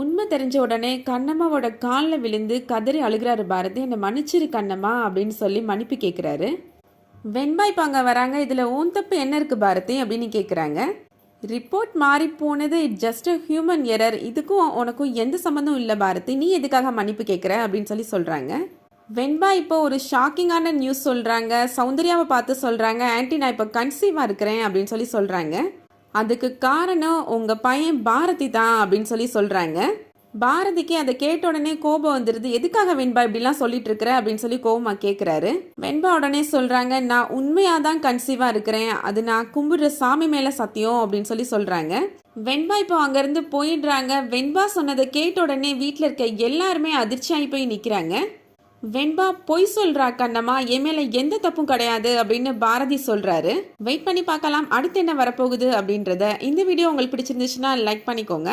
உண்மை தெரிஞ்ச உடனே கண்ணம்மாவோட காலில் விழுந்து கதறி அழுகிறாரு பாரதி. என்னை மன்னிச்சிரு கண்ணம்மா அப்படின்னு சொல்லி மன்னிப்பு கேட்குறாரு. வெண்பா இப்போ அங்கே வராங்க. இதில் உன் தப்பு என்ன இருக்குது பாரதி அப்படின்னு கேட்குறாங்க. ரிப்போர்ட் மாறி போனது it just a human error, இதுக்கும் உனக்கும் எந்த சம்மந்தம் இல்லை பாரதி, நீ எதுக்காக மன்னிப்பு கேட்குற அப்படின்னு சொல்லி சொல்கிறாங்க. வெண்பா இப்போ ஒரு ஷாக்கிங்கான நியூஸ் சொல்கிறாங்க. சௌந்தர்யாவை பார்த்து சொல்கிறாங்க, ஆன்ட்டி நான் இப்போ கன்சீவாக இருக்கிறேன் அப்படின்னு சொல்லி சொல்கிறாங்க. அதுக்கு காரணம் உங்கள் பையன் பாரதி தான் அப்படின்னு சொல்லி சொல்கிறாங்க. பாரதிக்கு அதை கேட்ட உடனே கோபம் வந்துடுது. எதுக்காக வெண்பா இப்படிலாம் சொல்லிட்டு இருக்கிற அப்படின்னு சொல்லி கோபமாக கேட்குறாரு. வெண்பா உடனே சொல்கிறாங்க, நான் உண்மையாக தான் கன்சீவாக இருக்கிறேன், அது நான் கும்பிடுற சாமி மேலே சத்தியம் அப்படின்னு சொல்லி சொல்கிறாங்க. வெண்பா இப்போ அங்கேருந்து போயிடுறாங்க. வெண்பா சொன்னதை கேட்ட உடனே வீட்டில் இருக்க எல்லாருமே அதிர்ச்சியாகி போய் நிற்கிறாங்க. வெண்பா பொய் சொல்றா கண்ணம்மா, என் மேல எந்த தப்பும் கிடையாது அப்படின்னு பாரதி சொல்றாரு. வெயிட் பண்ணி பார்க்கலாம் அடுத்து என்ன வரப்போகுது அப்படின்றத. இந்த வீடியோ உங்களுக்கு பிடிச்சிருந்துச்சுன்னா லைக் பண்ணிக்கோங்க.